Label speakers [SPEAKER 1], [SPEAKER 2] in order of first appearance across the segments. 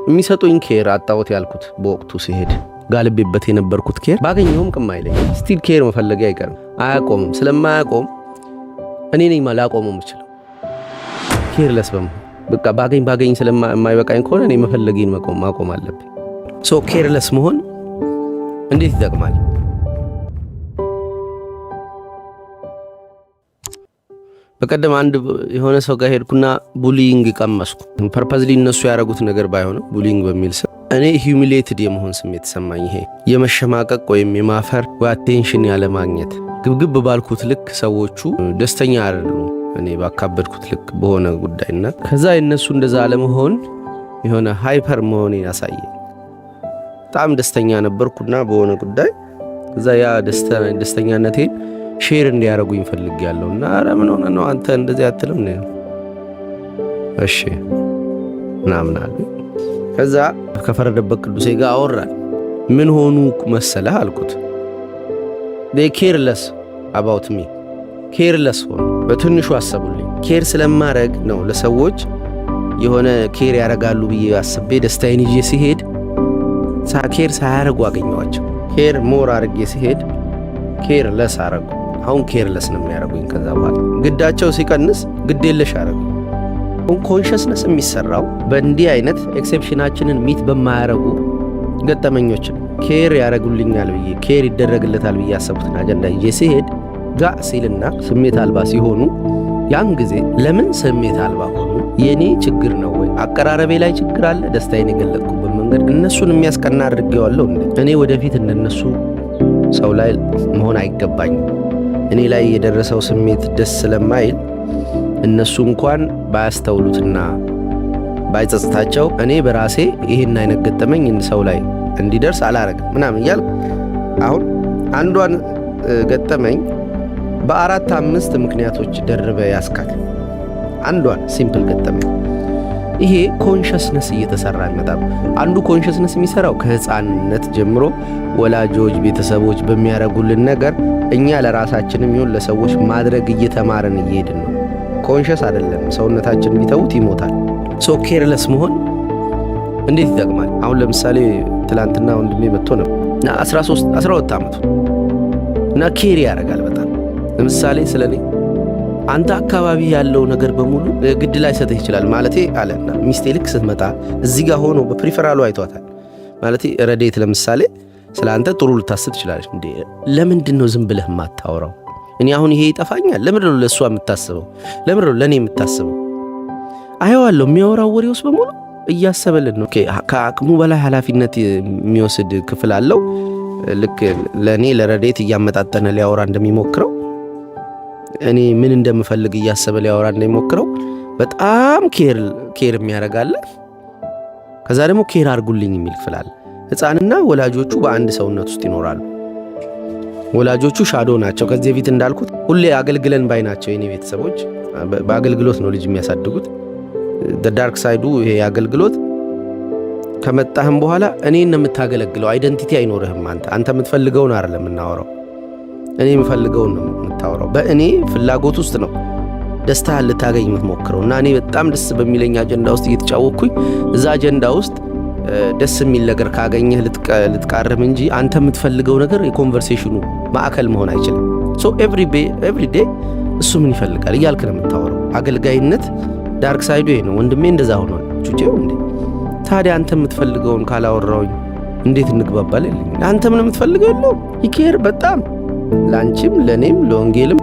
[SPEAKER 1] የሚሰጡኝ ኬር አጣውት ያልኩት በወቅቱ ሲሄድ ጋልቤበት የነበርኩት ኬር ባገኘውም ቅም አይለኝ ስቲል ኬር መፈለጊያ አይቀርም አያቆምም ስለማያቆም እኔ ነኝ ማላቆመው የምችለው ኬርለስ በቃ ባገኝ ስለማይበቃኝ ከሆነ እኔ መፈለጊን ማቆም አለብኝ ሶ ኬርለስ መሆን እንዴት ይጠቅማል በቀደም አንድ የሆነ ሰው ጋር ሄድኩና ቡሊንግ ቀመስኩ ፐርፐዝሊ እነሱ ያረጉት ነገር ባይሆን ቡሊንግ በሚል ስም እኔ ሂዩሚሌትድ የመሆን ስሜት ተሰማኝ ይሄ የመሸማቀቅ ወይም የማፈር ወይ አቴንሽን ያለ ማግኘት ግብግብ ባልኩት ልክ ሰዎቹ ደስተኛ አይደሉም እኔ ባካበድኩት ልክ በሆነ ጉዳይና ከዛ እነሱ እንደዛ አለመሆን የሆነ ሃይፐር መሆን ያሳየኝ በጣም ደስተኛ ነበርኩና በሆነ ጉዳይ ከዛ ያ ደስተኛነቴ ሼር እንዲያረጉኝ ፈልጌያለሁና አረ ምን ሆነ ነው አንተ እንደዚህ አትልም ነው እሺ ምናምን አለ ከዛ ከፈረደበት ቅዱሴ ጋር አወራን ምን ሆኑ መሰለህ አልኩት they careless about me careless ሆነ በትንሹ አሰቡልኝ ኬር ስለማረግ ነው ለሰዎች የሆነ ኬር ያረጋሉ ብዬ አስቤ ደስታዬን ይዤ ሲሄድ ኬር ሳያረጉ አገኘዋቸው ኬር ሞር አርጌ ሲሄድ ኬርለስ አረጉ አሁን ኬርለስ ነው የሚያረጉኝ ከዛ በኋላ ግዳቸው ሲቀንስ ግዴለሽ አረጉ ኮንሺየስነስ የሚሰራው በእንዲህ አይነት ኤክሴፕሽናችንን ሚት በማያረጉ ገጠመኞች ኬር ያረጉልኛል ብዬ ኬር ይደረግለታል ብዬ ያሰብኩትን አጀንዳ ይዤ ሲሄድ ጋ ሲልና ስሜት አልባ ሲሆኑ ያን ጊዜ ለምን ስሜት አልባ ሆኑ የኔ ችግር ነው ወይ አቀራረቤ ላይ ችግር አለ ደስታዬን የገለጥኩበት መንገድ እነሱን የሚያስቀና አድርጌዋለሁ እኔ ወደፊት እንደነሱ ሰው ላይ መሆን አይገባኝም እኔ ላይ የደረሰው ስሜት ደስ ስለማይል እነሱ እንኳን ባያስተውሉትና ባይጸጽታቸው እኔ በራሴ ይሄን አይነት ገጠመኝ ሰው ላይ እንዲደርስ አላረግም ምናምን ይያል አሁን አንዷን ገጠመኝ በአራት አምስት ምክንያቶች ደርበ ያስካል አንዷን ሲምፕል ገጠመኝ ይሄ ኮንሺየስነስ እየተሰራ ይመጣል አንዱ ኮንሺየስነስ የሚሰራው ከህፃንነት ጀምሮ ወላጆች ቤተሰቦች በሚያረጉልን ነገር እኛ ለራሳችንም ይሁን ለሰዎች ማድረግ እየተማረን እየሄድን ነው ኮንሺየስ አይደለም ሰውነታችን ቢተውት ይሞታል ሶ ኬርለስ መሆን እንዴት ይጠቅማል አሁን ለምሳሌ ትላንትና ወንድሜ መጥቶ ነበር እና 12 አመቱ እና ኬር ያረጋል በጣም ለምሳሌ ስለኔ አንተ አካባቢ ያለው ነገር በሙሉ ግድ ላይ ሰጥህ ይችላል ማለቴ አለና ሚስቴ ልክ ስትመጣ እዚህ ጋር ሆኖ በፕሪፈራሉ አይቷታል ማለቴ ረዴት ለምሳሌ ስላንተ ጥሩ ልታስብ ይችላል እንዴ ለምንድን ነው ዝም ብለህ ማታወራው እኔ አሁን ይሄ ይጠፋኛል ለምን ነው ለሷ የምታስበው ለምን ነው ለኔ የምታስበው አይዋለው የሚያወራው ወሬውስ በሙሉ እያሰበልን ነው ከአቅሙ በላይ ኃላፊነት የሚወስድ ክፍል አለው ልክ ለኔ ለረዴት እያመጣጠነ ሊያወራ እንደሚሞክረው እኔ ምን እንደምፈልግ እያሰበ ሊያወራ እንደሚሞክረው በጣም ኬር የሚያረጋለ ከዛ ደግሞ ኬር አርጉልኝ የሚል ክፍል አለ ህፃንና ወላጆቹ በአንድ ሰውነት ውስጥ ይኖራሉ ወላጆቹ ሻዶ ናቸው ከዚህ በፊት እንዳልኩት ሁሌ አገልግለን ባይ ናቸው የኔ ቤተሰቦች በአገልግሎት ነው ልጅ የሚያሳድጉት ዳርክ ሳይዱ ይሄ አገልግሎት ከመጣህም በኋላ እኔን ነው የምታገለግለው አይደንቲቲ አይኖርህም አንተ የምትፈልገውን አይደለም እናወራው እኔ የምፈልገውን ነው የምታወራው በእኔ ፍላጎት ውስጥ ነው ደስታህን ልታገኝ የምትሞክረውና እኔ በጣም ደስ በሚለኝ አጀንዳ ውስጥ እየተጫወኩኝ እዛ አጀንዳ ውስጥ ደስ የሚል ነገር ካገኘህ ልትቃርም እንጂ አንተ የምትፈልገው ነገር የኮንቨርሴሽኑ ማዕከል መሆን አይችልም ሶ ኤቭሪ ዴይ እሱ ምን ይፈልጋል እያልክ ነው የምታወራው አገልጋይነት ዳርክ ሳይዱ ይሄ ነው ወንድሜ እንደዛ ሆኗል ቹቼው እንዴ ታዲያ አንተ የምትፈልገውን ካላወራውኝ እንዴት እንግባባለን አንተ ምን የምትፈልገው ነው ይኬር በጣም ላንቺም ለኔም ለወንጌልም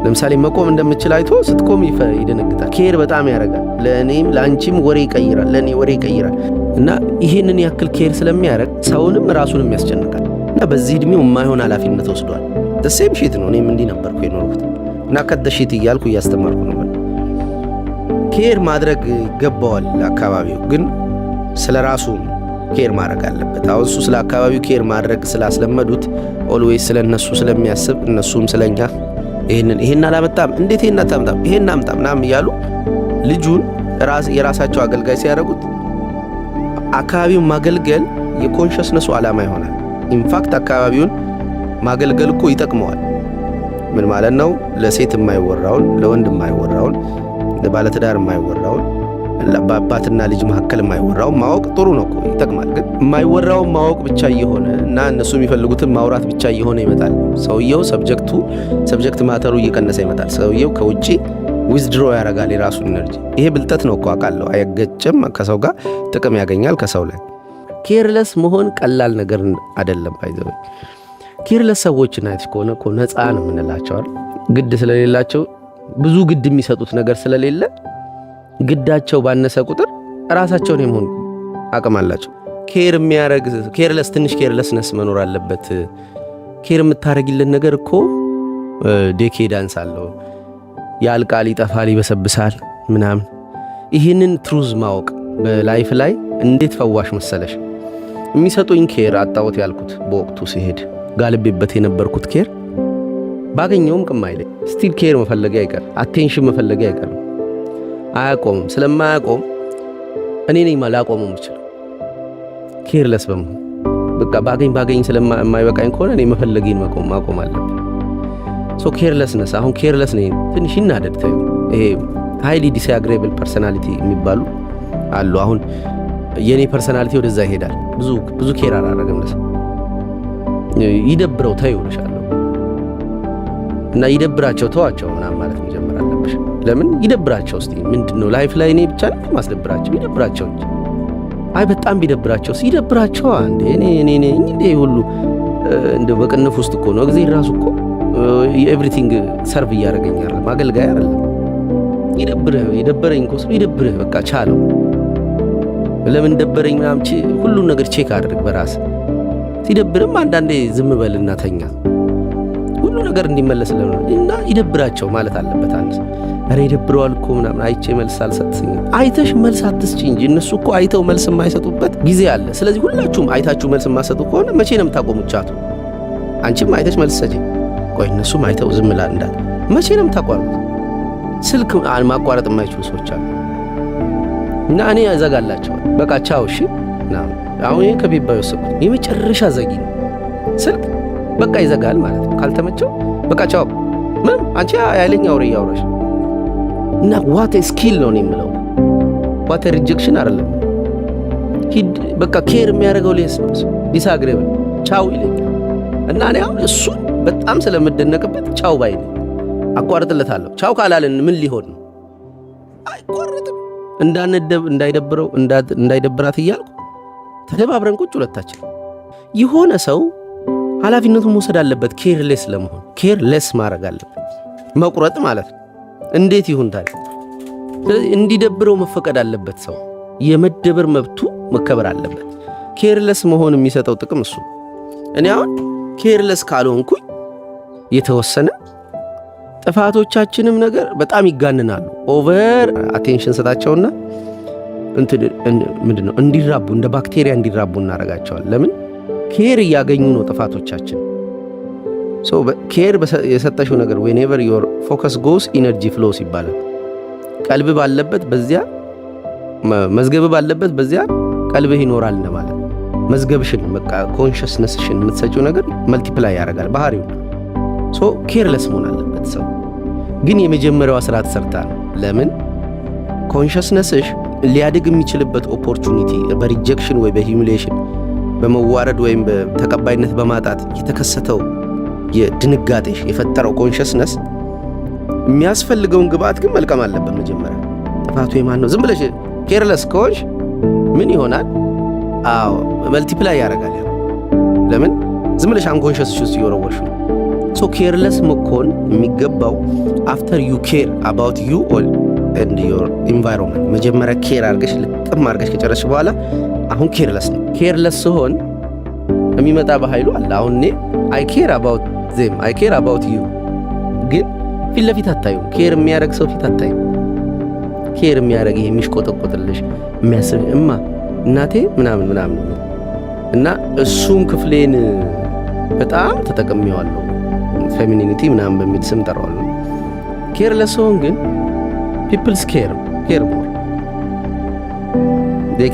[SPEAKER 1] ለምሳሌ መቆም እንደምትችል አይቶ ስትቆም ይደነግጣል ኬር በጣም ያረጋል ለኔም ላንቺም ወሬ ይቀይራል ለኔ ወሬ ይቀይራል እና ይሄንን ያክል ኬር ስለሚያረግ ሰውንም ራሱንም ያስጨንቃል እና በዚህ እድሜው የማይሆን ኃላፊነት ወስዷል ደሴም ሺት ነው እኔም እንዲ ነበርኩ የኖርኩት እና ከደሽት ይያልኩ ያስተማርኩ ነው ኬር ማድረግ ይገባዋል አካባቢው ግን ስለራሱ ኬር ማድረግ አለበት አሁን እሱ ስለ አካባቢው ኬር ማድረግ ስላስለመዱት ኦልዌይስ ስለነሱ ስለሚያስብ እነሱም ስለኛ ይሄን አላመጣም እንዴት ይሄን አታመጣም ይሄን አምጣም ናም ይያሉ ልጁን የራሳቸው አገልጋይ ሲያደርጉት አካባቢውን ማገልገል የኮንሺየስነሱ ዓላማ ይሆናል ኢንፋክት አካባቢውን ማገልገል እኮ ይጠቅመዋል ምን ማለት ነው ለሴት የማይወራውን ለወንድ የማይወራውን ለባለትዳር የማይወራውን በአባትና ልጅ መካከል የማይወራው ማወቅ ጥሩ ነው እኮ ይጠቅማል። ግን የማይወራው ማወቅ ብቻ እየሆነ እና እነሱ የሚፈልጉትን ማውራት ብቻ እየሆነ ይመጣል። ሰውየው ሰብጀክት ማተሩ እየቀነሰ ይመጣል። ሰውየው ከውጪ ዊዝድሮ ያደርጋል የራሱን ኢነርጂ። ይሄ ብልጠት ነው እኮ አውቃለሁ። አይገጭም ከሰው ጋር ጥቅም ያገኛል ከሰው ላይ። ኬርለስ መሆን ቀላል ነገር አይደለም። ባይዘው ኬርለስ ሰዎችን አይተሽ ከሆነ እኮ ነፃ ነው የምንላቸው። ግድ ስለሌላቸው ብዙ ግድ የሚሰጡት ነገር ስለሌለ ግዳቸው ባነሰ ቁጥር ራሳቸውን የመሆን አቅም አላቸው። ኬር የሚያረግ ትንሽ ኬርለስነስ መኖር አለበት። ኬር የምታረጊልን ነገር እኮ ዴኬዳንስ አለው። ያልቃል፣ ይጠፋል፣ ይበሰብሳል ምናምን። ይህንን ትሩዝ ማወቅ በላይፍ ላይ እንዴት ፈዋሽ መሰለሽ። የሚሰጡኝ ኬር አጣሁት ያልኩት በወቅቱ ሲሄድ ጋልቤበት የነበርኩት ኬር ባገኘውም ቅም አይለኝ። ስቲል ኬር መፈለጊያ አይቀር፣ አቴንሽን መፈለጊያ አይቀርም። አያቆምም። ስለማያቆም እኔ ነኝ ላቆመው የምችለው ኬርለስ በመሆን በቃ ባገኝ ስለማይበቃኝ ከሆነ እኔ መፈለጌን ማቆም አለብኝ። ሶ ኬርለስነስ አሁን ኬርለስ ነኝ ትንሽ ይናደድ። ታዩ ይሄ ሃይሊ ዲስአግሬብል ፐርሰናሊቲ የሚባሉ አሉ። አሁን የኔ ፐርሰናሊቲ ወደዛ ይሄዳል። ብዙ ኬር አላረገም ለሰው ይደብረው ታዩ ልሻለሁ እና ይደብራቸው ተዋቸው ምናምን ማለት መጀመር አለብሽ። ለምን ይደብራቸው? እስቲ ምንድነው ላይፍ ላይ እኔ ብቻ ነው ማስደብራቸው? ይደብራቸው እንጂ አይ በጣም ቢደብራቸው ሲደብራቸው አንዴ እኔ እንዴ ሁሉ እንደ በቅንፍ ውስጥ እኮ ነው እግዚአብሔር ራሱ እኮ ኤቭሪቲንግ ሰርቭ እያደረገኛል ማገልጋይ አይደለም። ይደብረኝ እኮ ይደብርህ በቃ ቻለው። ለምን ደበረኝ ምናምን ሁሉን ነገር ቼክ አድርግ በራስ። ሲደብርም አንዳንዴ ዝም በልና ተኛ። ሁሉ ነገር እንዲመለስ እና ይደብራቸው ማለት አለበት። አንድ አረ ይደብረዋል እኮ ምናምን አይቼ መልስ አልሰጥኝ። አይተሽ መልስ አትስጪ እንጂ እነሱ እኮ አይተው መልስ የማይሰጡበት ጊዜ አለ። ስለዚህ ሁላችሁም አይታችሁ መልስ የማትሰጡ ከሆነ መቼ ነው የምታቆሙት ቻቱ? አንቺም አይተሽ መልስ ሰጪ። ቆይ እነሱም አይተው ዝም ብላል እንዳል መቼ ነው የምታቋርጡት? ስልክ ማቋረጥ የማይችሉ ሰዎች አሉ እና እኔ እዘጋላቸዋል። በቃ ቻው እሺ ና። አሁን ይሄን ከቤባ የወሰድኩት የመጨረሻ ዘጊ ነው። ስልክ በቃ ይዘጋል ማለት ነው። ካልተመቸው በቃ ቻው። ምንም አንቺ ያለኛ አውሬ ያውራሽ እና ዋት ስኪል ነው የምለው። ዋት ሪጀክሽን አይደለም። ሂድ በቃ ኬር የሚያደርገው ዲስአግሬብል ቻው ይለኛል እና እኔ አሁን እሱን በጣም ስለምደነቅበት ቻው ባይ ነኝ። አቋርጥለታለሁ። ቻው ካላልን ምን ሊሆን ነው? አይቋርጥም። እንዳይደብረው እንዳይደብራት እያልኩ ተደባብረን ቁጭ ሁለታችን። የሆነ ሰው ኃላፊነቱን መውሰድ አለበት። ኬርሌስ ለመሆን ኬርሌስ ማድረግ አለበት። መቁረጥ ማለት ነው። እንዴት ይሁን ታዲያ? እንዲደብረው መፈቀድ አለበት። ሰው የመደበር መብቱ መከበር አለበት። ኬርለስ መሆን የሚሰጠው ጥቅም እሱ። እኔ አሁን ኬርለስ ካልሆንኩኝ የተወሰነ ጥፋቶቻችንም ነገር በጣም ይጋንናሉ። ኦቨር አቴንሽን ሰጣቸውና ምንድነው እንዲራቡ እንደ ባክቴሪያ እንዲራቡ እናደርጋቸዋል። ለምን ኬር እያገኙ ነው ጥፋቶቻችን። ኬር የሰጠሽው ነገር whenever your focus goes energy flows ይባላል። ቀልብ ባለበት በዚያ መዝገብ ባለበት በዚያ ቀልብህ ይኖራል ማለት። መዝገብሽን በቃ ኮንሽስነስሽን የምትሰጪው ነገር መልቲፕላይ ያደርጋል ባህሪው። ኬርለስ መሆን አለበት ሰው። ግን የመጀመሪያዋ ስራ ተሰርታ ነው። ለምን ኮንሽስነስሽ ሊያድግ የሚችልበት ኦፖርቹኒቲ በሪጀክሽን ወይ በሂዩሚሌሽን በመዋረድ ወይም በተቀባይነት በማጣት የተከሰተው የድንጋጤሽ የፈጠረው ኮንሽስነስ የሚያስፈልገውን ግብአት ግን መልቀም አለበት። መጀመሪያ ጥፋቱ የማን ነው? ዝም ብለሽ ኬርለስ ከሆንሽ ምን ይሆናል? አዎ መልቲፕላይ ያደርጋል። ለምን ዝም ብለሽ አንኮንሽስ ውስጥ እየወረወርሽ ነው። ኬርለስ መኮን የሚገባው አፍተር ዩ ኬር አባውት ዩ ኤንድ ዮር ኢንቫይሮንመንት። መጀመሪያ ኬር አድርገሽ ልጥም አድርገሽ ከጨረስሽ በኋላ አሁን ኬርለስ ነው። ኬርለስ ሲሆን የሚመጣ በኃይሉ አለ። አሁን እኔ አይ ኬር አባውት ዜም አይ ኬር አባውት ዩ፣ ግን ፊት ለፊት አታዩም። ኬር የሚያደርግ ሰው ፊት አታዩም። ኬር የሚያደርግ ይሄ የሚሽቆጠቆጥልሽ የሚያስብ እናቴ ምናምን እና እሱን ክፍሌን በጣም ተጠቅሜዋለሁ። ፌሚኒኒቲ ምናምን በሚል ስም ጠራዋለሁ። ኬርለስ ሲሆን ግን ፒፕልስ ኬር ሞር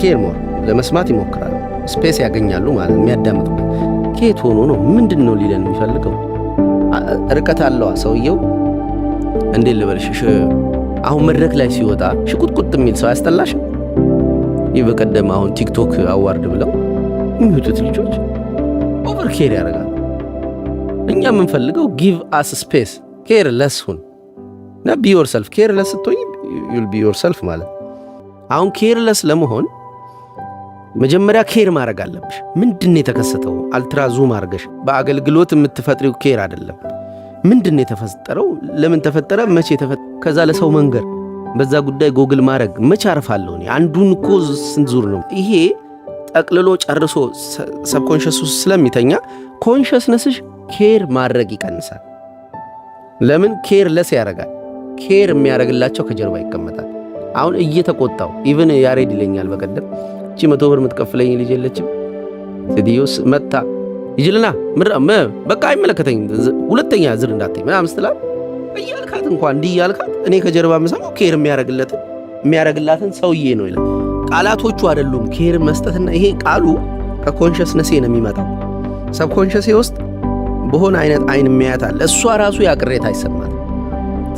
[SPEAKER 1] ኬር ሞር ለመስማት ይሞክራሉ። ስፔስ ያገኛሉ ማለት የሚያዳምጡበት። ከየት ሆኖ ነው ምንድን ነው ሊለን የሚፈልገው? ርቀት አለዋ ሰውየው። እንዴት ልበልሽ አሁን መድረክ ላይ ሲወጣ ሽቁጥቁጥ የሚል ሰው ያስጠላሽም? ይህ በቀደም አሁን ቲክቶክ አዋርድ ብለው የሚወጡት ልጆች ኦቨር ኬር ያደርጋሉ። እኛ የምንፈልገው ጊቭ አስ ስፔስ፣ ኬር ለስ ሁን እና ቢ ዮርሰልፍ። ኬር ለስ ስትሆኝ ዩል ቢ ዮርሰልፍ ማለት። አሁን ኬር ለስ ለመሆን መጀመሪያ ኬር ማድረግ አለብሽ። ምንድነው የተከሰተው? አልትራ ዙም አድርገሽ በአገልግሎት የምትፈጥሪው ኬር አይደለም። ምንድነው የተፈጠረው? ለምን ተፈጠረ? መቼ ተፈጠረ? ከዛ ለሰው መንገር፣ በዛ ጉዳይ ጎግል ማድረግ። መቼ አርፋለሁ እኔ? አንዱን እኮ ስንት ዙር ነው ይሄ? ጠቅልሎ ጨርሶ ሰብኮንሽስ ውስጥ ስለሚተኛ ኮንሽስነስሽ ኬር ማድረግ ይቀንሳል። ለምን ኬር ለስ ያደርጋል? ኬር የሚያደርግላቸው ከጀርባ ይቀመጣል። አሁን እየተቆጣው ኢቭን ያሬድ ይለኛል በቀደም እቺ 100 ብር የምትከፍለኝ ልጅ የለችም ሴትዮስ መጣ ይጅልና በቃ አይመለከተኝም ሁለተኛ ዝር እንዳትይ ምናምን ስትላት እያልካት እንኳን እንዲህ እያልካት እኔ ከጀርባ የምሰማው ኬር የሚያደርግላትን ሰውዬ ነው ይላል። ቃላቶቹ አይደሉም ኬር መስጠትና ይሄ ቃሉ ከኮንሽስነሴ ነው የሚመጣው። ሰብኮንሽሴ ውስጥ በሆነ አይነት አይን የሚያያት አለ። እሷ ራሱ ያቅሬታ ይሰማል።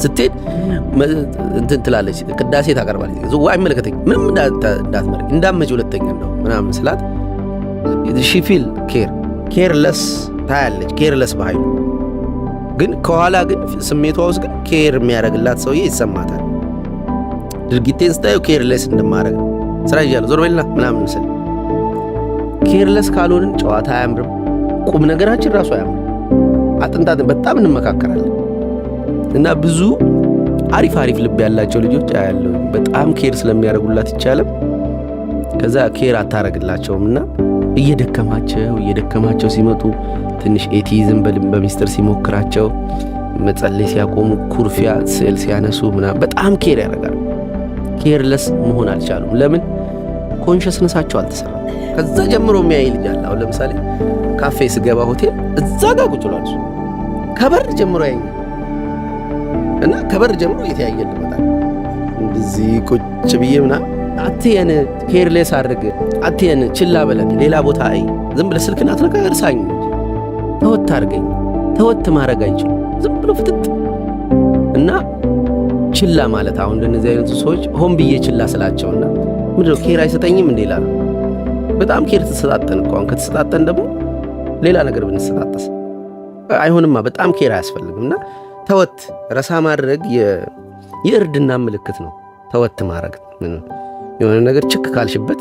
[SPEAKER 1] ስትሄድ እንትን ትላለች፣ ቅዳሴ ታቀርባለች። ዝዋ አይመለከተኝ ምንም እንዳትመርቅ እንዳትመጪ ሁለተኛ ነው ምናምን ስላት ሺ ፊል ኬርለስ ታያለች። ኬርለስ በኃይሉ ግን ከኋላ ግን ስሜቷ ውስጥ ግን ኬር የሚያደርግላት ሰውዬ ይሰማታል። ድርጊቴን ስታየው ኬርለስ እንደማደርግ ነው። ስራ ይዣለሁ ዞር በልና ምናምን ስል ኬርለስ ካልሆንን ጨዋታ አያምርም። ቁም ነገራችን ራሱ አያምርም። አጥንታት በጣም እንመካከራለን እና ብዙ አሪፍ ልብ ያላቸው ልጆች አያለው በጣም ኬር ስለሚያደርጉላት ይቻላል። ከዛ ኬር አታረግላቸውም እና እየደከማቸው ሲመጡ ትንሽ ኤቲዝም በሚስጥር ሲሞክራቸው መጸለይ ሲያቆሙ ኩርፊያ ስዕል ሲያነሱ ምናምን በጣም ኬር ያደርጋሉ። ኬርለስ መሆን አልቻሉም። ለምን? ኮንሽስነሳቸው አልተሰራም። ከዛ ጀምሮ የሚያይ ልጅ አለ። አሁን ለምሳሌ ካፌ ስገባ ሆቴል እዛ ጋር ቁጭ ብሏል። እሱ ከበር ጀምሮ ያየኛል እና ከበር ጀምሮ እየተያየን ልመጣል። እንደዚህ ቁጭ ብዬ ምናምን አትየን ኬርሌስ አድርግ፣ አትየን ችላ በለን፣ ሌላ ቦታ አይ፣ ዝም ብለህ ስልክን አትነካ፣ እርሳኝ፣ ተወት አድርገኝ። ተወት ማድረግ አይችሉም። ዝም ብሎ ፍጥጥ እና ችላ ማለት። አሁን እንደነዚህ አይነቱ ሰዎች ሆን ብዬ ችላ ስላቸውና ምንድነው ኬር አይሰጠኝም እንዴ ይላሉ። በጣም ኬር ተሰጣጠን እኮ። አሁን ከተሰጣጠን ደግሞ ሌላ ነገር ብንሰጣጠስ አይሆንማ። በጣም ኬር አያስፈልግምና ተወት ረሳ ማድረግ የእርድና ምልክት ነው። ተወት ማድረግ የሆነ ነገር ችክ ካልሽበት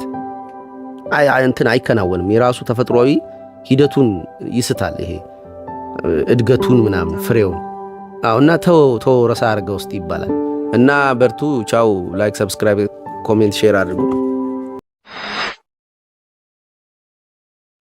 [SPEAKER 1] እንትን አይከናወንም። የራሱ ተፈጥሯዊ ሂደቱን ይስታል። ይሄ እድገቱን ምናምን ፍሬውን እና ተው ረሳ አድርገው ውስጥ ይባላል። እና በርቱ። ቻው። ላይክ፣ ሰብስክራይብ፣ ኮሜንት፣ ሼር አድርጉ።